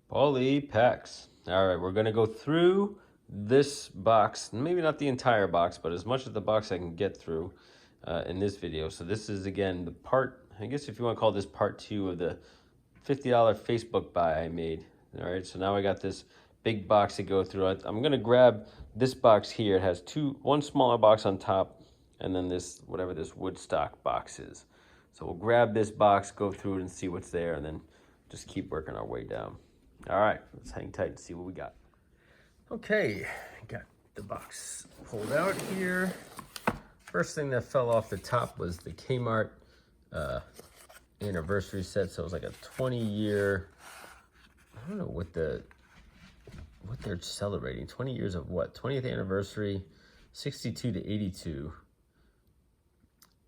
Poly packs. All right, we're gonna go through this box, maybe not the entire box, but as much of the box I can get through in this video. So this is again the part, I guess if you want to call this part two of the $50 Facebook buy I made. All right, so now I got this big box to go through. I'm gonna grab this box here. It has one smaller box on top, and then this, whatever this Woodstock box is. So we'll grab this box, go through it and see what's there, and then just keep working our way down. All right, let's hang tight and see what we got. Okay, got the box pulled out here. First thing that fell off the top was the Kmart anniversary set. So it was like a 20-year, I don't know what they're celebrating. 20 years of what? 20th anniversary, 62 to 82.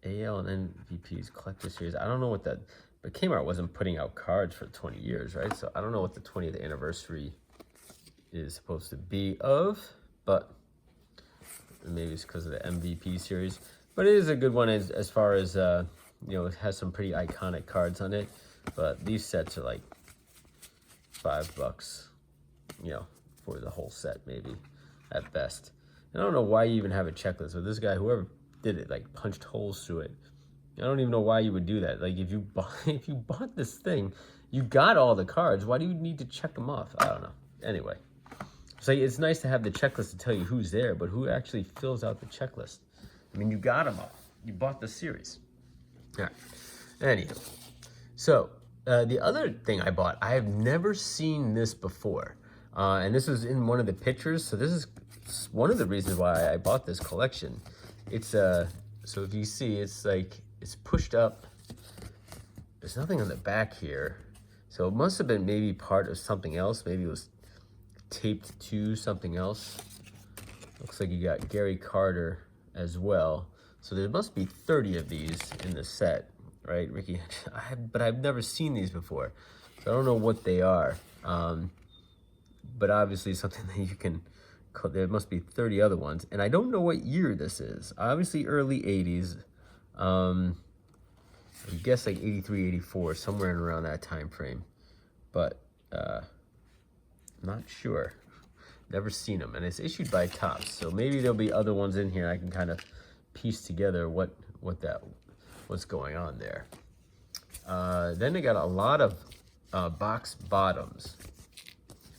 AL and MVP's collector series. I don't know what that, but Kmart wasn't putting out cards for 20 years, right? So I don't know what the 20th anniversary is supposed to be of, but maybe it's because of the MVP series. But it is a good one as far as, you know, it has some pretty iconic cards on it. But these sets are like $5, you know, for the whole set, maybe at best. And I don't know why you even have a checklist. But this guy, whoever did it, like punched holes through it. I don't even know why you would do that. Like if you bought this thing, you got all the cards. Why do you need to check them off? I don't know. Anyway, so it's nice to have the checklist to tell you who's there, but who actually fills out the checklist? I mean, you got them all. You bought the series. All right. Anyhow, so the other thing I bought, I have never seen this before, and this was in one of the pictures. So this is one of the reasons why I bought this collection. It's so if you see, it's like it's pushed up. There's nothing on the back here, so it must have been maybe part of something else. Maybe it was taped to something else. Looks like you got Gary Carter as well. So there must be 30 of these in the set, right, Ricky? But I've never seen these before, so I don't know what they are. But obviously something that you can. There must be 30 other ones, and I don't know what year this is. Obviously early 80s. I guess like 83, 84, somewhere in around that time frame. But not sure. Never seen them, and it's issued by Topps, so maybe there'll be other ones in here. I can kind of piece together what's going on there. Then they got a lot of box bottoms.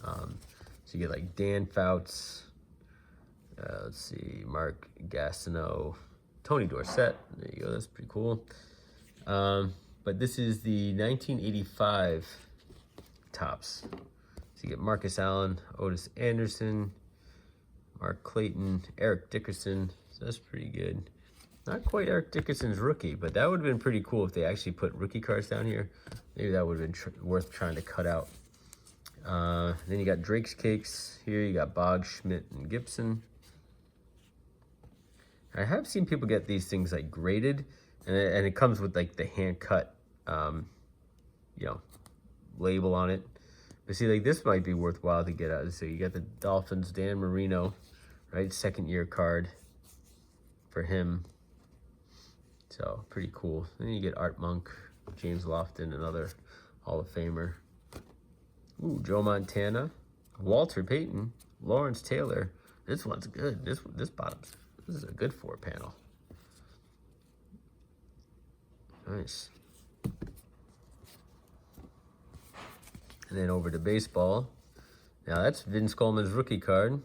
So you get like Dan Fouts, let's see, Mark Gastineau, Tony Dorsett. There you go, that's pretty cool. But this is the 1985 Topps. So you get Marcus Allen, Otis Anderson, Mark Clayton, Eric Dickerson. So that's pretty good. Not quite Eric Dickerson's rookie, but that would have been pretty cool if they actually put rookie cards down here. Maybe that would have been worth trying to cut out. Then you got Drake's Cakes here. You got Boggs, Schmidt, and Gibson. I have seen people get these things like graded, and it comes with like the hand cut, you know, label on it. But see, like this might be worthwhile to get out. So you got the Dolphins, Dan Marino, right? Second year card for him. So pretty cool. Then you get Art Monk, James Lofton, another Hall of Famer. Ooh, Joe Montana, Walter Payton, Lawrence Taylor. This one's good. This is a good 4-panel. Nice. And then over to baseball. Now that's Vince Coleman's rookie card.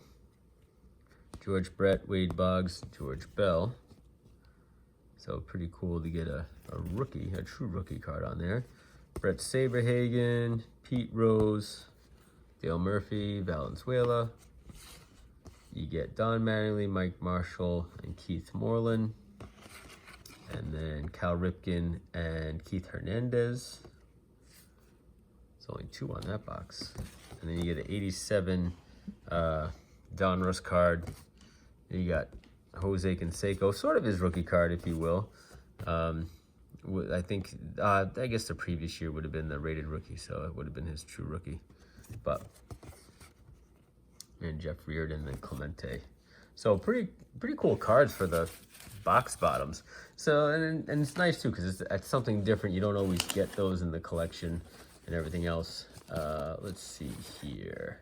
George Brett, Wade Boggs, George Bell. So pretty cool to get a true rookie card on there. Brett Saberhagen, Pete Rose, Dale Murphy, Valenzuela. You get Don Mattingly, Mike Marshall, and Keith Moreland. And then Cal Ripken and Keith Hernandez. There's only 2 on that box. And then you get an 87 Don Russ card. Then you got Jose Canseco, sort of his rookie card, if you will. I think, I guess the previous year would have been the rated rookie, so it would have been his true rookie. But, and Jeff Reardon and Clemente. So pretty cool cards for the box bottoms. So, and it's nice too, because it's something different. You don't always get those in the collection and everything else. Let's see here.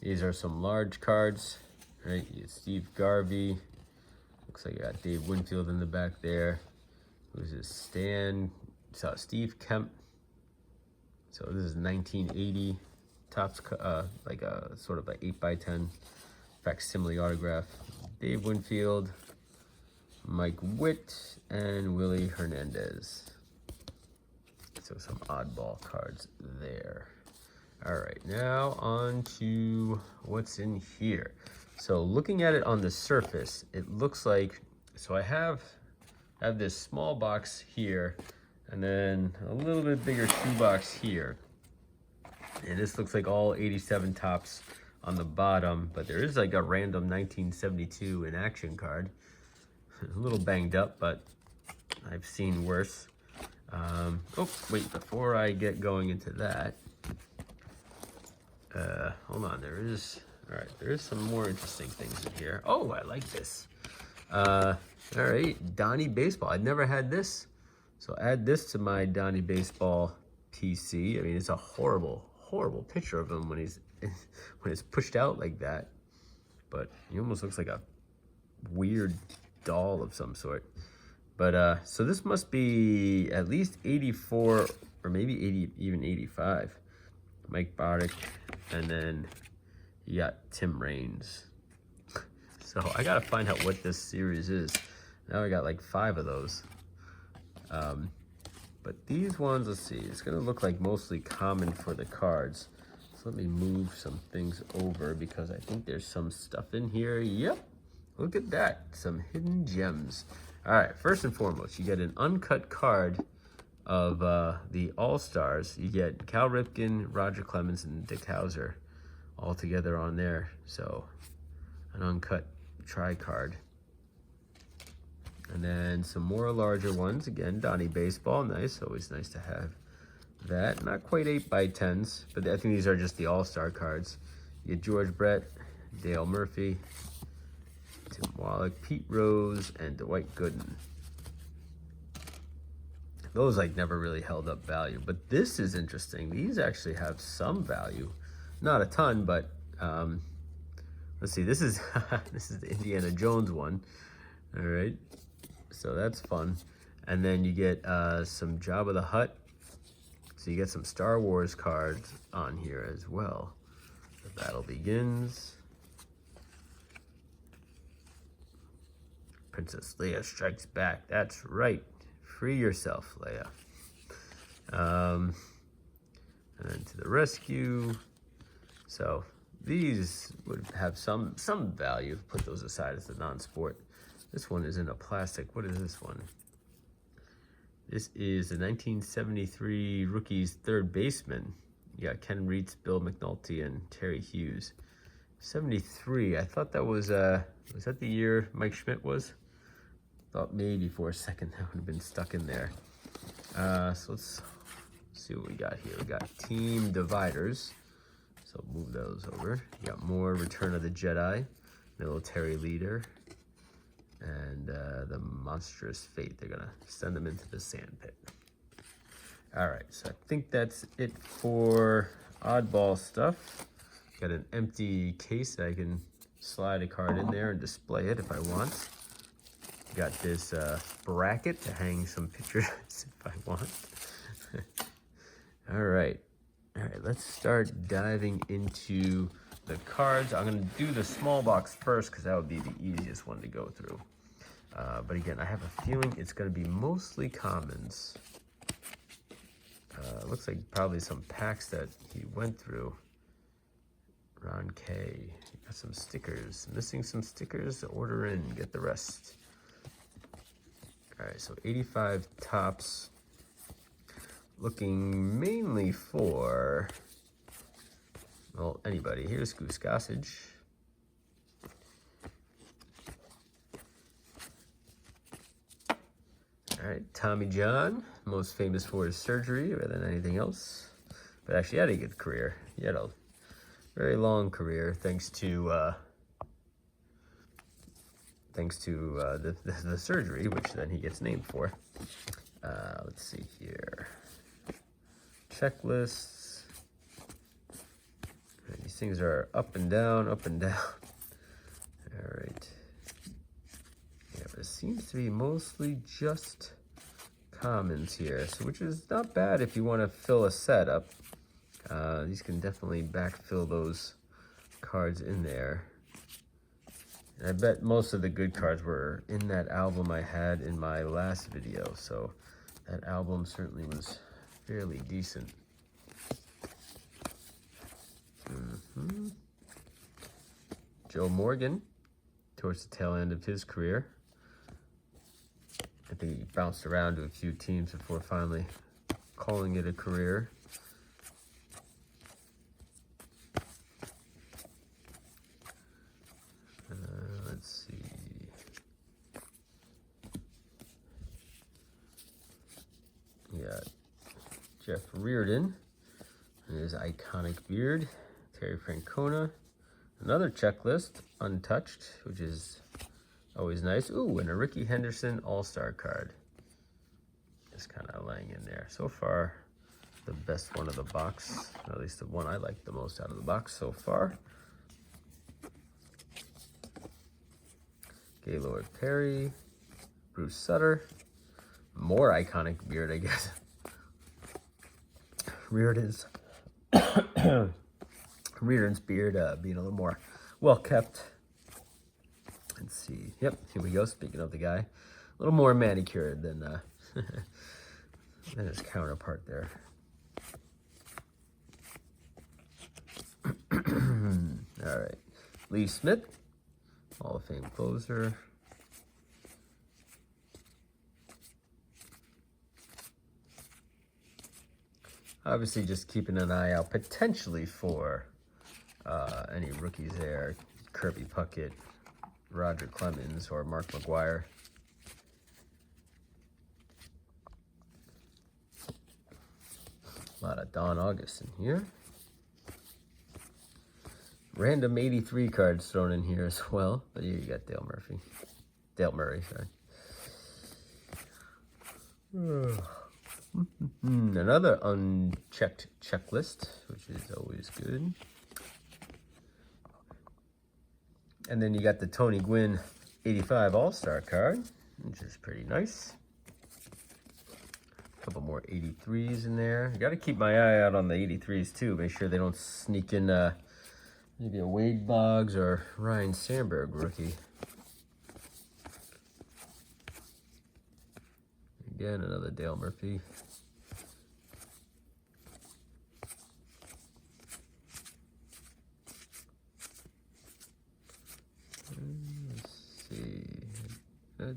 These are some large cards, right? You get Steve Garvey. Looks like you got Dave Winfield in the back there. Who's this? Stan. So Steve Kemp. So this is 1980 Topps, like a sort of an 8x10 facsimile autograph. Dave Winfield, Mike Witt, and Willie Hernandez. So some oddball cards there. All right, now on to what's in here. So looking at it on the surface, it looks like, so I have this small box here, and then a little bit bigger shoebox here. And this looks like all 87 Topps on the bottom, but there is like a random 1972 in action card. A little banged up, but I've seen worse. Oh, wait, before I get going into that, hold on, all right, there is some more interesting things in here. Oh, I like this. All right, Donnie Baseball. I'd never had this, so add this to my Donnie Baseball PC. I mean, it's a horrible, horrible picture of him when he's when it's pushed out like that, but he almost looks like a weird doll of some sort. But so this must be at least 84 or maybe 80, even 85. Mike Bardick, and then you got Tim Raines. So I gotta find out what this series is. Now I got like 5 of those. But these ones, let's see, it's gonna look like mostly common for the cards. So let me move some things over because I think there's some stuff in here. Yep, look at that, some hidden gems. All right, first and foremost, you get an uncut card of the All-Stars. You get Cal Ripken, Roger Clemens, and Dick Hauser all together on there. So an uncut tri-card. And then some more larger ones. Again, Donnie Baseball, nice, always nice to have that. Not quite 8x10s, but I think these are just the All-Star cards. You get George Brett, Dale Murphy, Tim Wallach, Pete Rose, and Dwight Gooden. Those like never really held up value, but this is interesting. These actually have some value, not a ton, but let's see. This is this is the Indiana Jones one. All right, so that's fun. And then you get some Jabba the Hutt. So you get some Star Wars cards on here as well. The battle begins. Princess Leia strikes back. That's right. Free yourself, Leia. And then to the rescue. So these would have some value. Put those aside as a non-sport. This one is in a plastic. What is this one? This is the 1973 Rookies third baseman. You got Ken Reitz, Bill McNulty, and Terry Hughes. 73. I thought that was that the year Mike Schmidt was? Thought maybe for a second that would have been stuck in there. So let's see what we got here. We got Team Dividers. So move those over. You got more Return of the Jedi, Military Leader, and the Monstrous Fate. They're gonna send them into the sand pit. All right, so I think that's it for oddball stuff. Got an empty case that I can slide a card in there and display it if I want. Got this bracket to hang some pictures if I want. All right, let's start diving into the cards. I'm gonna do the small box first because that would be the easiest one to go through. But again, I have a feeling it's gonna be mostly commons. Looks like probably some packs that he went through. Ron K. Got some stickers. Missing some stickers. Order in. Get the rest. All right, so 85 Topps. Looking mainly for, well, anybody. Here's Goose Gossage. All right, Tommy John, most famous for his surgery rather than anything else. But actually, he had a good career. He had a very long career, thanks to the surgery, which then he gets named for. Let's see here. Checklists. things are up and down, up and down. All right. Yeah, but it seems to be mostly just commons here, so which is not bad if you want to fill a set up. These can definitely backfill those cards in there. And I bet most of the good cards were in that album I had in my last video, so that album certainly was fairly decent. Joe Morgan, towards the tail end of his career. I think he bounced around to a few teams before finally calling it a career. Let's see. Yeah, Jeff Reardon and his iconic beard. Terry Francona. Another checklist, untouched, which is always nice. Ooh, and a Ricky Henderson All-Star card. Just kind of laying in there. So far, the best one of the box, or at least the one I like the most out of the box so far. Gaylord Perry, Bruce Sutter. More iconic beard, I guess. Reardon's beard being a little more well kept. Let's see. Yep, here we go. Speaking of the guy, a little more manicured than than his counterpart there. All right, Lee Smith, Hall of Fame closer. Obviously, just keeping an eye out potentially for any rookies there. Kirby Puckett, Roger Clemens, or Mark McGuire. A lot of Don August in here. Random 83 cards thrown in here as well. But here you got Dale Murray, sorry. Another unchecked checklist, which is always good. And then you got the Tony Gwynn 85 All-Star card, which is pretty nice. A couple more 83s in there. I got to keep my eye out on the 83s too. Make sure they don't sneak in maybe a Wade Boggs or Ryan Sandberg rookie. Again, another Dale Murphy. Let's see.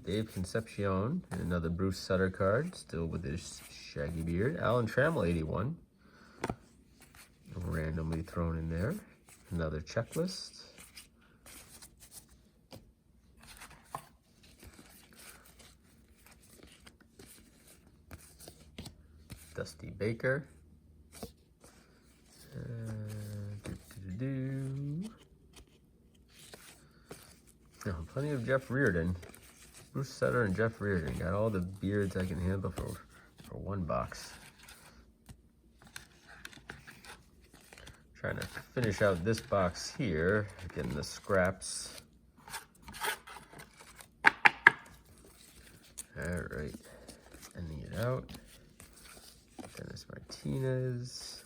Dave Concepcion, another Bruce Sutter card, still with his shaggy beard. Alan Trammell, 81. Randomly thrown in there. Another checklist. Dusty Baker. Oh, plenty of Jeff Reardon. Bruce Sutter and Jeff Reardon. Got all the beards I can handle for one box. Trying to finish out this box here. Getting the scraps. Alright. Ending it out. Dennis Martinez.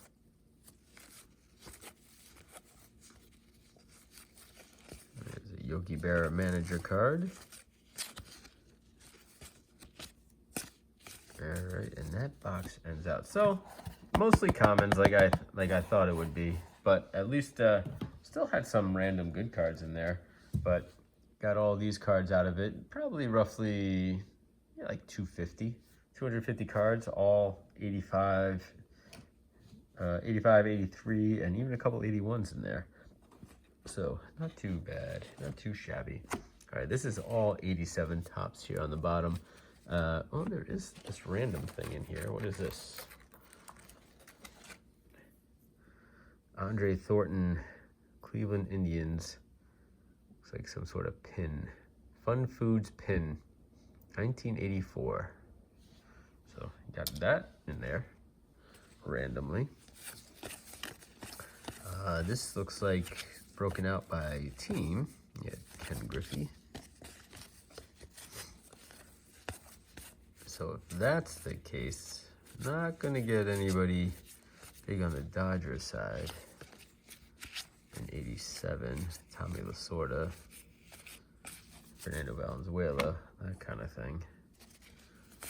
There's a Yogi Berra manager card. Alright, and that box ends out. So, mostly commons like I thought it would be. But at least still had some random good cards in there. But got all these cards out of it. Probably roughly like 250 cards, all 85, 83, and even a couple 81s in there. So not too bad, not too shabby. All right, this is all 87 tops here on the bottom. Oh, there is this random thing in here. What is this? Andre Thornton, Cleveland Indians. Looks like some sort of pin. Fun Foods pin, 1984. So got that in there randomly. This looks like broken out by team. Yeah, Ken Griffey. So if that's the case, not gonna get anybody big on the Dodgers side. In 87, Tommy Lasorda, Fernando Valenzuela, that kind of thing.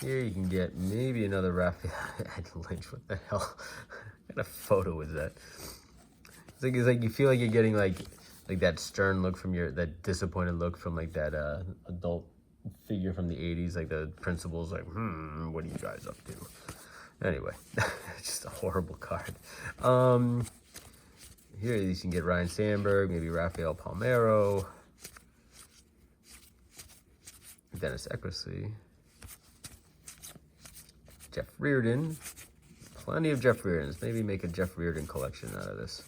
Here you can get maybe another Rafael Lynch. What the hell? What kind of photo is that? It's like you feel like you're getting like that stern look from that disappointed look from like that adult figure from the 80s, like the principal's like, what are you guys up to? Anyway, just a horrible card. Here you can get Ryan Sandberg, maybe Rafael Palmeiro, Dennis Eckersley, Jeff Reardon. Plenty of Jeff Reardons. Maybe make a Jeff Reardon collection out of this.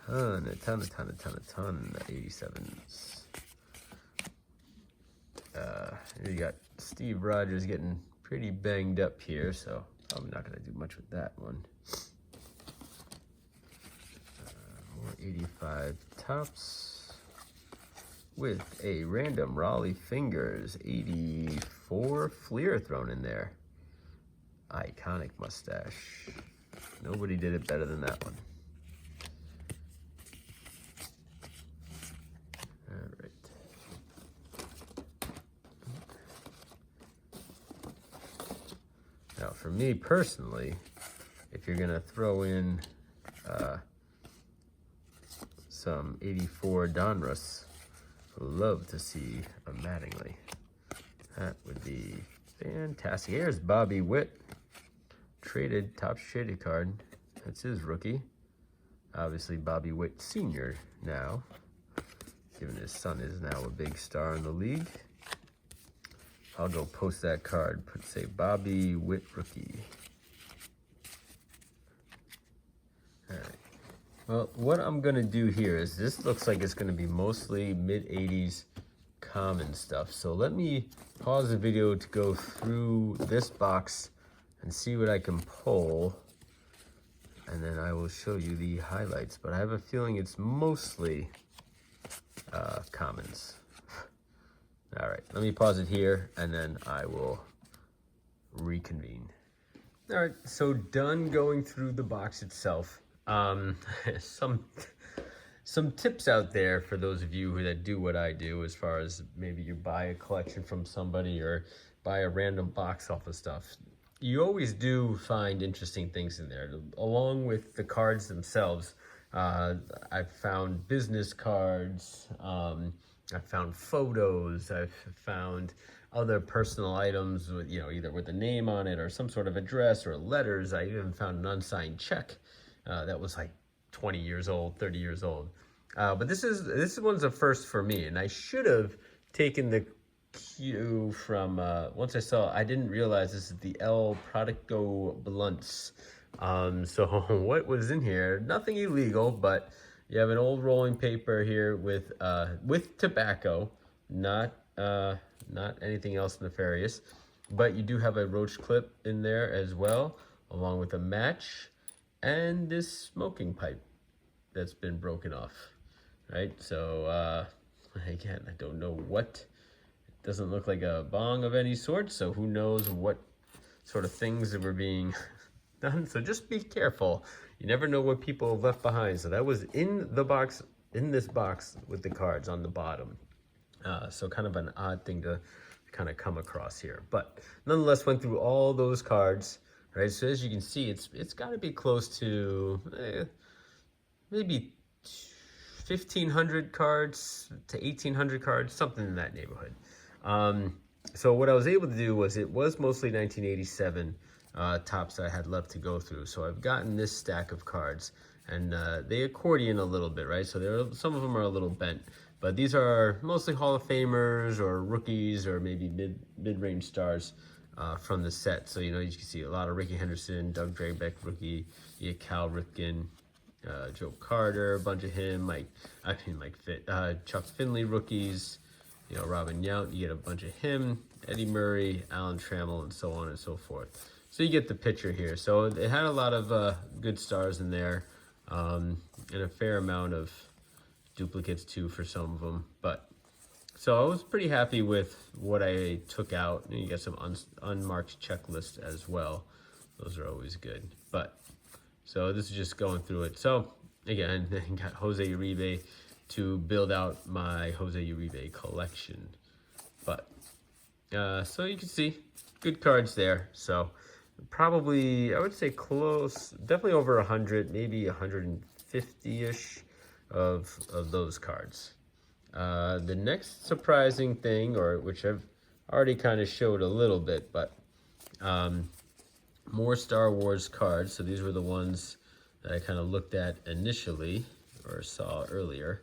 A ton of 87s. You got Steve Rogers getting pretty banged up here, so I'm not going to do much with that one. More 85 tops with a random Raleigh Fingers 84 Fleer thrown in there. Iconic mustache. Nobody did it better than that one. All right. Now, for me personally, if you're gonna throw in some 84 Donruss, love to see a Mattingly. That would be fantastic. Here's Bobby Witt. Traded, top shaded card. That's his rookie. Obviously Bobby Witt Sr. now, given his son is now a big star in the league. I'll go post that card, say Bobby Witt rookie. All right. Well, what I'm gonna do here is, this looks like it's gonna be mostly mid-80s common stuff. So let me pause the video to go through this box and see what I can pull, and then I will show you the highlights. But I have a feeling it's mostly commons. All right, let me pause it here, and then I will reconvene. All right, so done going through the box itself. Some tips out there for those of you that do what I do, as far as maybe you buy a collection from somebody or buy a random box off of stuff. You always do find interesting things in there. Along with the cards themselves, I've found business cards, I've found photos, I've found other personal items with, either with a name on it or some sort of address or letters. I even found an unsigned check that was like 20 years old, 30 years old. But this one's a first for me, and I should have taken the cue from, once I saw, I didn't realize this is the El Producto Blunts. So what was in here? Nothing illegal, but you have an old rolling paper here with tobacco, not anything else nefarious, but you do have a roach clip in there as well, along with a match and this smoking pipe that's been broken off, right? So again, I don't know what. It doesn't look like a bong of any sort, so who knows what sort of things that were being done. So just be careful. You never know what people have left behind. So that was in the box, in this box with the cards on the bottom. So kind of an odd thing to kind of come across here, but nonetheless went through all those cards, right? So as you can see, it's got to be close to maybe 1,500 cards to 1,800 cards, something in that neighborhood. So what I was able to do was, it was mostly 1987 tops that I had left to go through. So I've gotten this stack of cards, and they accordion a little bit, right? So some of them are a little bent, but these are mostly Hall of Famers or rookies or maybe mid-range stars from the set. So, you can see a lot of Ricky Henderson, Doug Drabek rookie, you get Cal Ripken, Joe Carter, a bunch of him, Chuck Finley rookies, Robin Yount, you get a bunch of him, Eddie Murray, Alan Trammell, and so on and so forth. So you get the picture here. So it had a lot of good stars in there, and a fair amount of duplicates too for some of them. But so I was pretty happy with what I took out. And you got some unmarked checklists as well. Those are always good. But so this is just going through it. So again, I got Jose Uribe to build out my Jose Uribe collection. But so you can see good cards there. So probably, I would say close, definitely over 100, maybe 150-ish of those cards. The next surprising thing, or which I've already kind of showed a little bit, but more Star Wars cards. So these were the ones that I kind of looked at initially or saw earlier.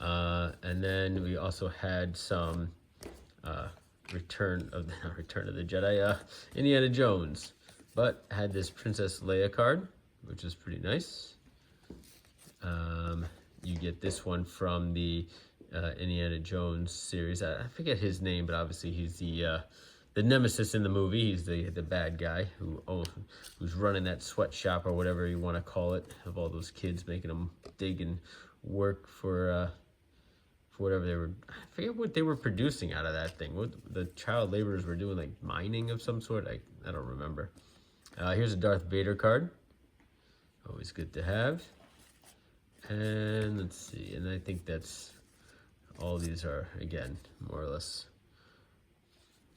And then we also had some Return of the Jedi, Indiana Jones. But had this Princess Leia card, which is pretty nice. You get this one from the Indiana Jones series. I forget his name, but obviously he's the nemesis in the movie. He's the bad guy who's running that sweatshop or whatever you want to call it, of all those kids making them dig and work for whatever they were. I forget what they were producing out of that thing. What the child laborers were doing, like mining of some sort. I don't remember. Here's a Darth Vader card. Always good to have. And let's see. And I think that's all these are, again, more or less.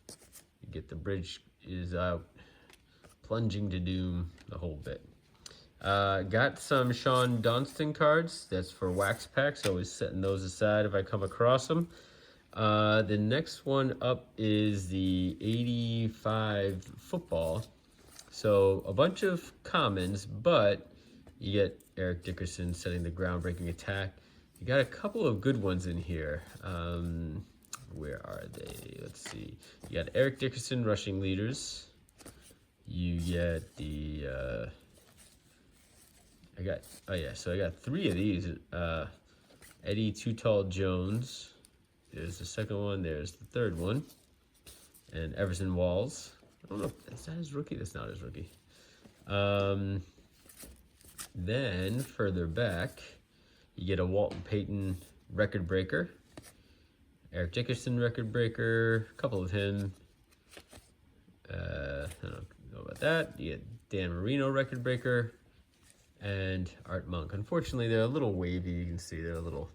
You get the bridge is out. Plunging to doom, the whole bit. Got some Sean Dunstan cards. That's for wax packs. Always setting those aside if I come across them. The next one up is the 85 football. So a bunch of commons, but you get Eric Dickerson setting the groundbreaking attack. You got a couple of good ones in here. Where are they? Let's see. You got Eric Dickerson rushing leaders. You get the I got 3 of these. Eddie Too Tall Jones. There's the second one. There's the third one. And Everson Walls. I don't know if is that his rookie. That's not his rookie. Then further back, you get a Walton Payton record breaker. Eric Dickerson record breaker. A couple of him. I don't know about that. You get Dan Marino record breaker. And Art Monk. Unfortunately, they're a little wavy. You can see they're a little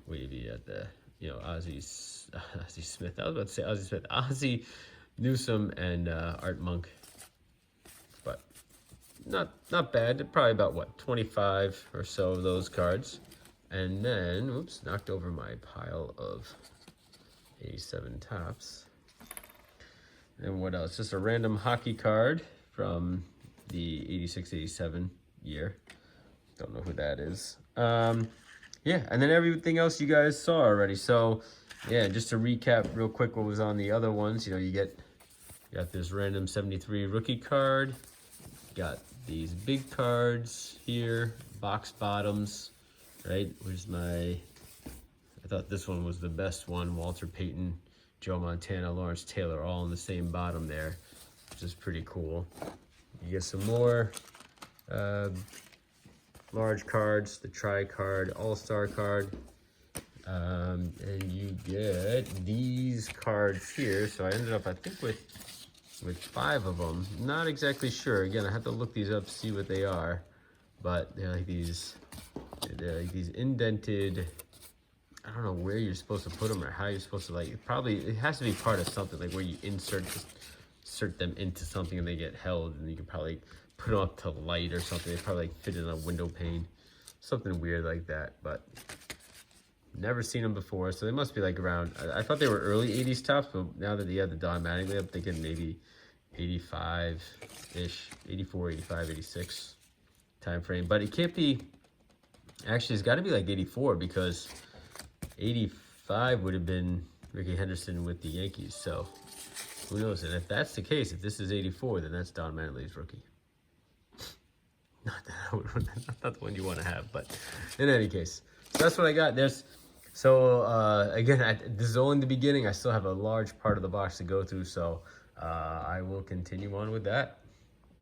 wavy at the, Ozzie Smith. I was about to say Ozzie Smith. Ozzie Newsome and Art Monk. But not bad. Probably about, what, 25 or so of those cards. And then, oops, knocked over my pile of 87 tops. And what else? Just a random hockey card from the 86-87 year. Don't know who that is. Yeah, and then everything else you guys saw already. So, yeah, just to recap real quick what was on the other ones. You got this random 73 rookie card. Got these big cards here, box bottoms, right? I thought this one was the best one. Walter Payton, Joe Montana, Lawrence Taylor, all in the same bottom there, which is pretty cool. You get some more large cards, the tri-card, all-star card, and you get these cards here. So I ended up, I think, with 5 of them. Not exactly sure. Again, I have to look these up, see what they are, but they're like these indented. I don't know where you're supposed to put them or how you're supposed to, it has to be part of something, like where you insert them into something and they get held, and you can probably put them up to light or something. They probably fit in a window pane, something weird like that. But never seen them before, so they must be like around. I thought they were early 80s tops, but now that they have the automatically, I'm thinking maybe 85-ish, 84, 85, 86 time frame. But it can't be. Actually, it's got to be like 84, because 85 would have been Ricky Henderson with the Yankees. So who knows? And if that's the case, if this is 84, then that's Don Mattingly's rookie. Not the one you want to have, but in any case, so that's what I got. Again, this is only the beginning. I still have a large part of the box to go through, so I will continue on with that.